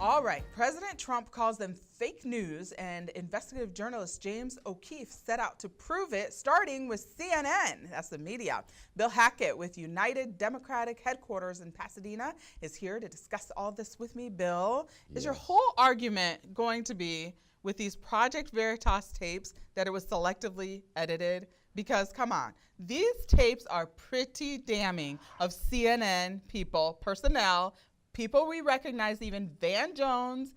All right, President Trump calls them fake news, and investigative journalist James O'Keefe set out to prove it, starting with CNN, that's the media. Bill Hacket with United Democratic headquarters in Pasadena is here to discuss all this with me. Bill, is your whole argument going to be with these Project Veritas tapes that it was selectively edited? Because come on, these tapes are pretty damning of CNN people, personnel, people we recognize, even Van Jones,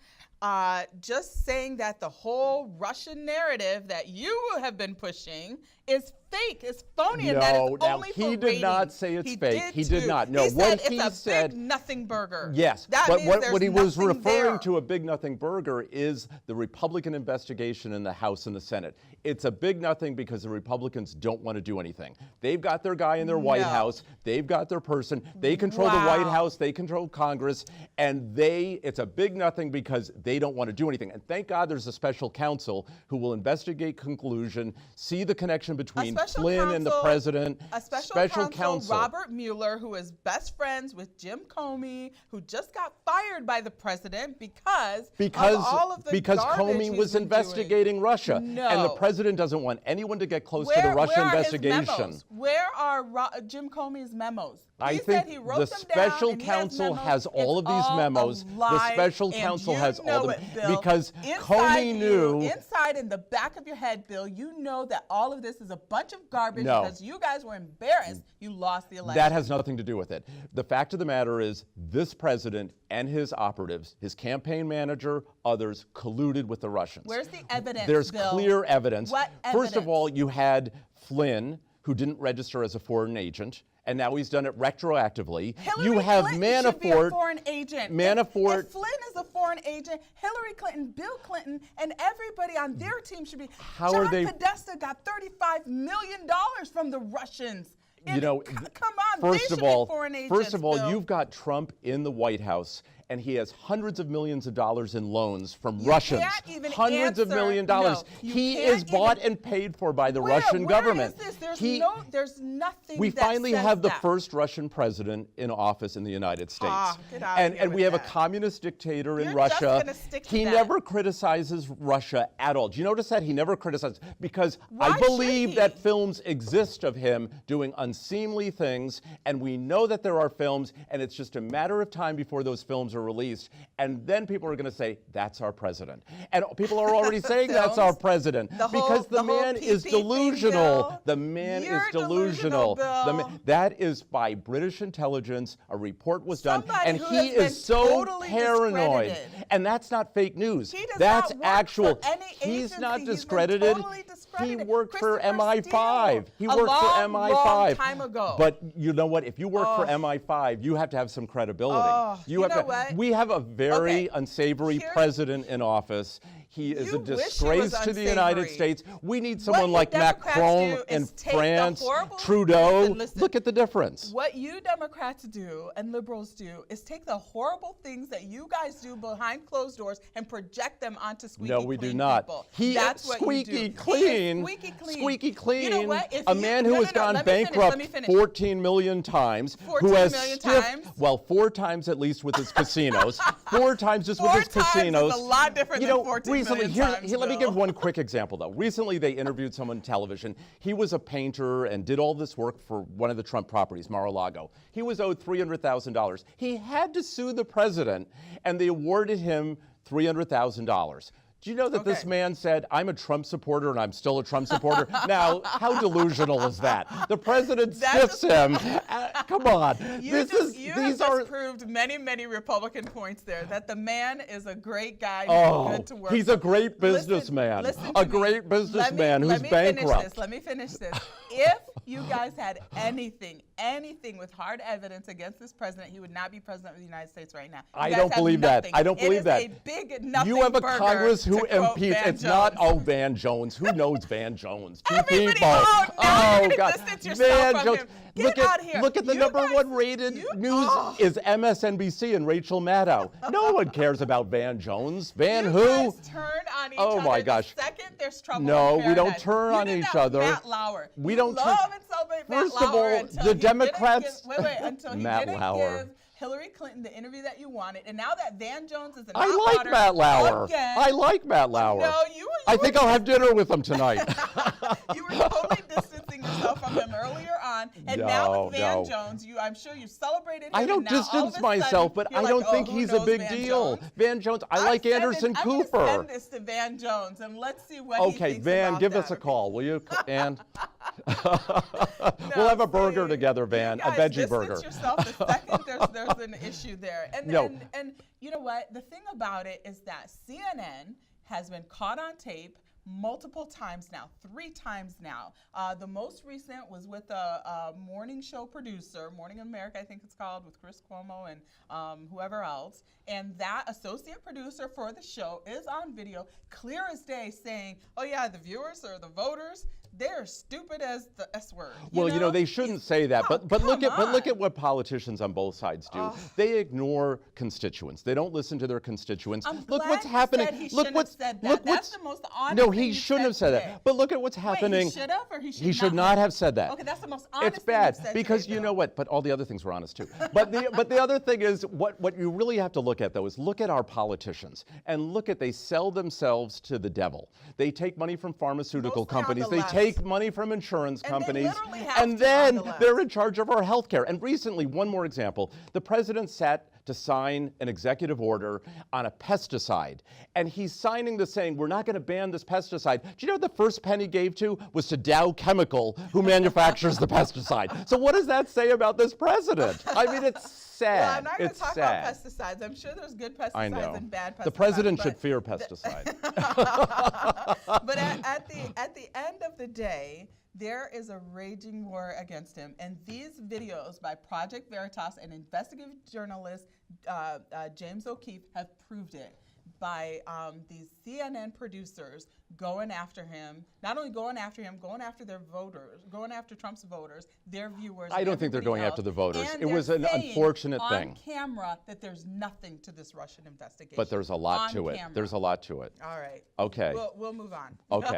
just saying that the whole Russian narrative that you have been pushing is fake, is phony, and that is only for he did ratings. not say it's fake. He did not. No, he what said he it's a said, big nothing burger. Yes, that but means what he was nothing referring there. to, a big nothing burger, is the Republican investigation in the House and the Senate. It's a big nothing because the Republicans don't want to do anything. They've got their guy in their White House. They've got their person. They control the White House. They control Congress. And it's a big nothing because they don't want to do anything. And thank God there's a special counsel who will investigate conclusion, see the connection between Flynn and the president. A special counsel, Robert Mueller, who is best friends with Jim Comey, who just got fired by the president because of all of the because garbage Comey he's was been investigating doing. Russia. No. And the president doesn't want anyone to get close to the Russia investigation. His memos? Where are Jim Comey's memos? I He think said he wrote the them special down, counsel and has all of these memos. The special counsel has all of them because Comey knew. Inside in the back of your head, Bill, you know that all of this is a bunch of garbage because you guys were embarrassed you lost the election. That has nothing to do with it. The fact of the matter is this president and his operatives, his campaign manager, others, colluded with the Russians. Where's the evidence, There's Bill? clear evidence. What evidence? First of all, you had Flynn, who didn't register as a foreign agent, and now he's done it retroactively. Hillary you have Clinton Manafort. Should be a foreign agent. Manafort. If Flynn is a foreign agent, Hillary Clinton, Bill Clinton, and everybody on their team should be. John Podesta got $35 million from the Russians. You know, come on, first of all, foreign agents, Bill. You've got Trump in the White House, and he has hundreds of millions of dollars in loans from Russians. Hundreds of millions of dollars. He is bought and paid for by the Russian government. Where is this? There's nothing. We that finally says have the that. first Russian president in office in the United States. Get out of here and we with have that. a communist dictator in You're Russia. just gonna stick to He that. never criticizes Russia at all. Do you notice that? He never criticizes, because Why I believe should he? that films exist of him doing unseemly things, and we know that there are films, and it's just a matter of time before those films are released. And then people are going to say, that's our president. And people are already saying that's our president because the man is delusional. The man is delusional. That is by British intelligence. A report was done, and he is so paranoid. And that's not fake news. That's actual. He's not discredited. He worked for MI5. He worked for MI5. Long time ago. But you know what? If you work for MI5, you have to have some credibility. You know what? We have a very unsavory president in office. He is a disgrace to the United States. We need someone like Macron in France, Trudeau. Look at the difference. What you Democrats do and liberals do is take the horrible things that you guys do behind closed doors and project them onto squeaky clean No, we do not. people. That's what squeaky clean. Squeaky clean. Squeaky clean. You know what? A man who has gone bankrupt 14 million times. 14 who has million times? Well, 4 times at least with his casinos. 4 times just with his casinos. Is a lot different than 14 million times, let me give one quick example, though. Recently, they interviewed someone on television. He was a painter and did all this work for one of the Trump properties, Mar-a-Lago. He was owed $300,000. He had to sue the president, and they awarded him $300,000. Do you know that this man said, I'm a Trump supporter and I'm still a Trump supporter? Now, how delusional is that? The president stiffs him. Come on. You just proved many, many Republican points there, that the man is a great guy who's good to work. He's a great businessman. A great businessman who's bankrupt. Let me finish this. If you guys had anything with hard evidence against this president, he would not be president of the United States right now. I don't believe that. I don't believe that. It is a big nothing You have a burger, Congress who impeached. It's not, Van Jones. Who knows Van Jones? Two people. Oh, God. Van Jones. Look at the #1 rated news is MSNBC and Rachel Maddow. No one cares about Van Jones. Van who? You guys turn on each other. My gosh. The second there's trouble No, in we don't paradise. turn on each other. Matt Lauer. We don't love and celebrate Matt First of Lauer all, the Democrats. until he Matt didn't Lauer. give Hillary Clinton the interview that you wanted, and now that Van Jones is in I hot like water Matt Lauer. again. I like Matt Lauer. No, I think I'll have dinner with him tonight. You were totally distancing yourself from him earlier on, and now with Van Jones, I'm sure you celebrated him. I don't distance myself, but I don't think he's a big deal. Van Jones, I like Anderson Cooper. I'm going to send this to Van Jones, and let's see what he thinks Okay, Van, about give that. us a call, will you? And we'll have a burger together, Van, a veggie burger. Distance yourself the second there's an issue there. And you know what? The thing about it is that CNN has been caught on tape multiple times now, 3 times now. The most recent was with a morning show producer, Morning in America, I think it's called, with Chris Cuomo and whoever else. And that associate producer for the show is on video, clear as day, saying, oh yeah, the viewers or the voters, they're stupid as the S word. Well, they shouldn't say that, but look at what politicians on both sides do. They ignore constituents. They don't listen to their constituents. Look what's happening. Look what's said that. That's the most honest. No, he shouldn't have said that. But look at what's happening. Wait, he should have, or he should He should not have said that. Okay, that's the most honest. It's bad thing you've said because today, you know what? But all the other things were honest too. But the other thing is what you really have to look at though is look at our politicians and look at they sell themselves to the devil. They take money from pharmaceutical companies. They take money from insurance companies, and then they're in charge of our health care. And recently, one more example, the president sat to sign an executive order on a pesticide, and he's signing this saying, we're not going to ban this pesticide. Do you know what the first pen he gave to was to Dow Chemical, who manufactures the pesticide? So what does that say about this president? I mean, it's sad. Well, I'm not going to talk about pesticides. I'm sure there's good pesticides and bad pesticides. The president should fear pesticides. But at the end of the day, there is a raging war against him, and these videos by Project Veritas and investigative journalist James O'Keefe have proved it by these CNN producers going after him, not only going after him, going after their voters, going after Trump's voters, their viewers. I don't think they're going after the voters. It was an unfortunate thing. On camera that there's nothing to this Russian investigation. But there's a lot to it. There's a lot to it. All right. Okay. We'll move on. Okay.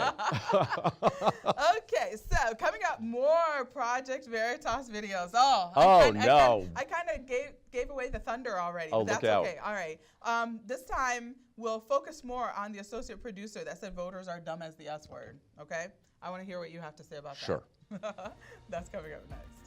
Okay, so coming up, more Project Veritas videos. I kind of gave away the thunder already. Oh, that's look out. Okay. All right. This time we'll focus more on the associate producer that said voters are dumb as the S word. Okay. I want to hear what you have to say about that. Sure. That's coming up next.